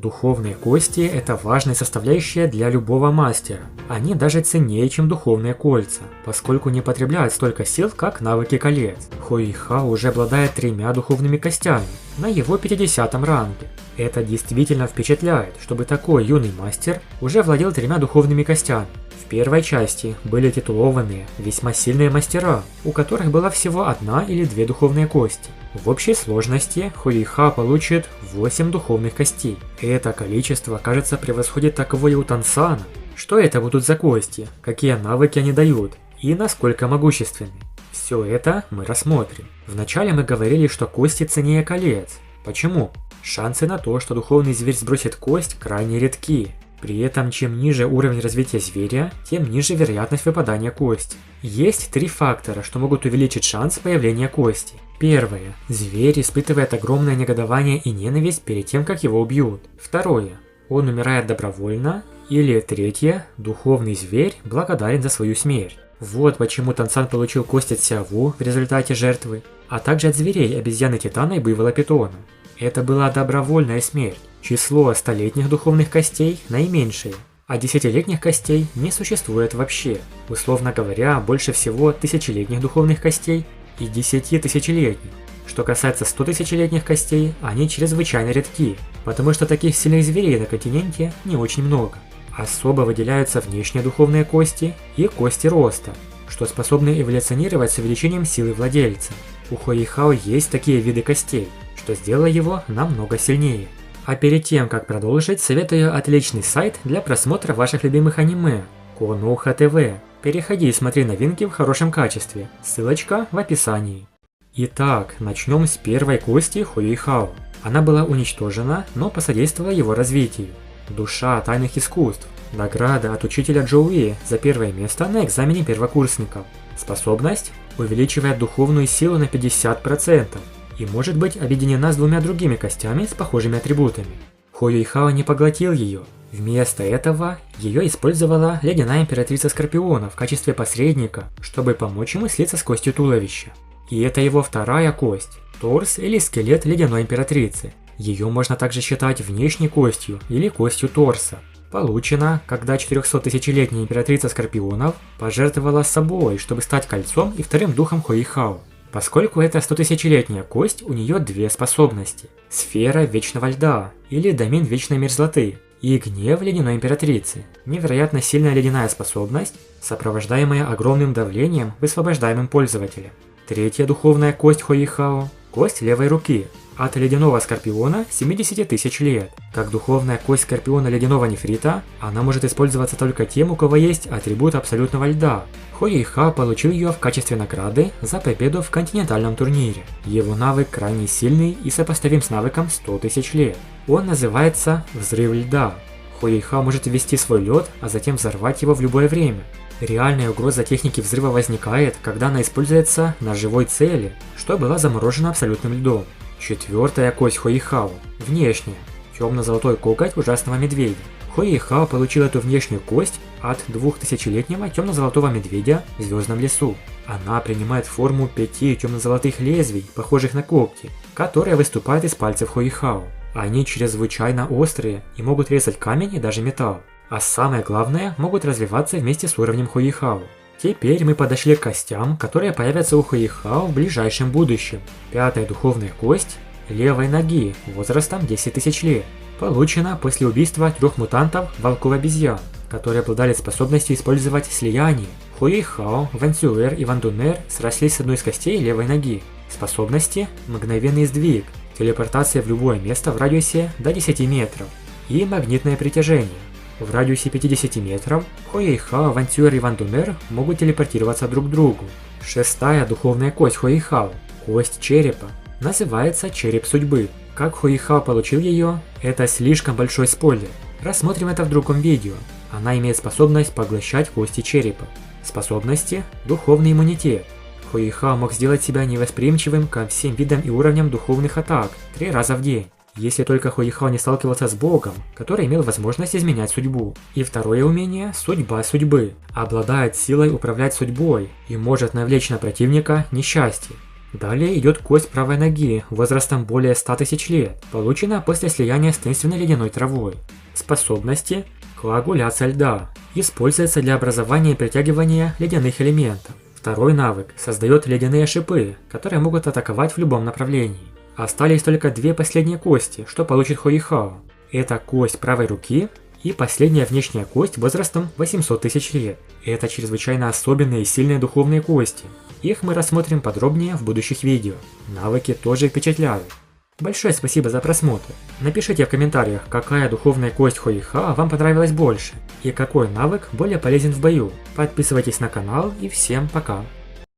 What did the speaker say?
Духовные кости – это важная составляющая для любого мастера. Они даже ценнее, чем духовные кольца, поскольку не потребляют столько сил, как навыки колец. Хуэйхао уже обладает 3 духовными костями на его 50-м ранге. Это действительно впечатляет, чтобы такой юный мастер уже владел 3 духовными костями. В первой части были титулованные, весьма сильные мастера, у которых была всего 1 или 2 духовные кости. В общей сложности Хуэйхао получит 8 духовных костей. Это количество, кажется, превосходит таковое у Тансана. Что это будут за кости, какие навыки они дают и насколько могущественны? Все это мы рассмотрим. Вначале мы говорили, что кости ценнее колец. Почему? Шансы на то, что духовный зверь сбросит кость, крайне редки. При этом, чем ниже уровень развития зверя, тем ниже вероятность выпадания кости. Есть 3 фактора, что могут увеличить шанс появления кости. Первое. Зверь испытывает огромное негодование и ненависть перед тем, как его убьют. Второе. Он умирает добровольно. Или третье. Духовный зверь благодарен за свою смерть. Вот почему Тансан получил кость от Сяву в результате жертвы, а также от зверей обезьяны Титана и буйвола Питона. Это была добровольная смерть. Число 100-летних духовных костей наименьшее, а 10-летних костей не существует вообще. Условно говоря, больше всего 1000-летних духовных костей и 10 тысячелетних. Что касается 100 тысячелетних костей, они чрезвычайно редки, потому что таких сильных зверей на континенте не очень много. Особо выделяются внешние духовные кости и кости роста, что способны эволюционировать с увеличением силы владельца. У Хуэйхао есть такие виды костей, что сделало его намного сильнее. А перед тем, как продолжить, советую отличный сайт для просмотра ваших любимых аниме – Konoha TV. Переходи и смотри новинки в хорошем качестве, ссылочка в описании. Итак, начнем с первой кости Хуэйхао. Она была уничтожена, но посодействовала его развитию. Душа тайных искусств. Награда от учителя Джоуи за первое место на экзамене первокурсников. Способность увеличивает духовную силу на 50%. И может быть объединена с 2 другими костями с похожими атрибутами. Хуэйхао не поглотил ее. Вместо этого ее использовала ледяная императрица Скорпиона в качестве посредника, чтобы помочь ему слиться с костью туловища. И это его вторая кость – торс или скелет ледяной императрицы. Ее можно также считать внешней костью или костью торса. Получена, когда 400-тысячелетняя императрица Скорпионов пожертвовала собой, чтобы стать кольцом и вторым духом Хуэйхао. Поскольку это 100-тысячелетняя кость, у нее 2 способности. Сфера Вечного Льда, или Домен Вечной Мерзлоты, и Гнев Ледяной Императрицы. Невероятно сильная ледяная способность, сопровождаемая огромным давлением, высвобождаемым пользователем. Третья духовная кость Хуэйхао – кость левой руки. От ледяного скорпиона 70 тысяч лет. Как духовная кость скорпиона ледяного нефрита, она может использоваться только тем, у кого есть атрибут абсолютного льда. Хуэйхао получил ее в качестве награды за победу в континентальном турнире. Его навык крайне сильный и сопоставим с навыком 100 тысяч лет. Он называется Взрыв льда. Хуэйхао может ввести свой лед, а затем взорвать его в любое время. Реальная угроза техники взрыва возникает, когда она используется на живой цели, что была заморожена абсолютным льдом. Четвертая кость Хуэйхао – внешняя, темно-золотой коготь ужасного медведя. Хуэйхао получил эту внешнюю кость от 2000-летнего темно-золотого медведя в Звездном лесу. Она принимает форму 5 темно-золотых лезвий, похожих на когти, которые выступают из пальцев Хуэйхао. Они чрезвычайно острые и могут резать камень и даже металл. А самое главное, могут развиваться вместе с уровнем Хуэйхао. Теперь мы подошли к костям, которые появятся у Хуэйхао в ближайшем будущем. Пятая духовная кость левой ноги возрастом 10 тысяч лет. Получена после убийства 3 мутантов волков-обезьян, которые обладали способностью использовать слияние. Хуэйхао, Ван Цюэр и Ван Дунер срослись с одной из костей левой ноги. Способности – мгновенный сдвиг, телепортация в любое место в радиусе до 10 метров и магнитное притяжение. В радиусе 50 метров Хуэйхао, Ван Цюэр и Ван Дунер могут телепортироваться друг к другу. Шестая духовная кость Хуэйхао, кость черепа, называется Череп Судьбы. Как Хуэйхао получил ее, это слишком большой спойлер. Рассмотрим это в другом видео. Она имеет способность поглощать кости черепа. Способности – духовный иммунитет. Хуэйхао мог сделать себя невосприимчивым ко всем видам и уровням духовных атак 3 раза в день. Если только Хуэйхао не сталкивался с богом, который имел возможность изменять судьбу. И второе умение – судьба судьбы. Обладает силой управлять судьбой и может навлечь на противника несчастье. Далее идет кость правой ноги возрастом более 100 тысяч лет, получена после слияния с таинственной ледяной травой. Способности – коагуляция льда. Используется для образования и притягивания ледяных элементов. Второй навык создает ледяные шипы, которые могут атаковать в любом направлении. Остались только две последние кости, что получит Хуэйхао. Это кость правой руки и последняя внешняя кость возрастом 800 тысяч лет. Это чрезвычайно особенные и сильные духовные кости. Их мы рассмотрим подробнее в будущих видео. Навыки тоже впечатляют. Большое спасибо за просмотр. Напишите в комментариях, какая духовная кость Хуэйхао вам понравилась больше и какой навык более полезен в бою. Подписывайтесь на канал и всем пока.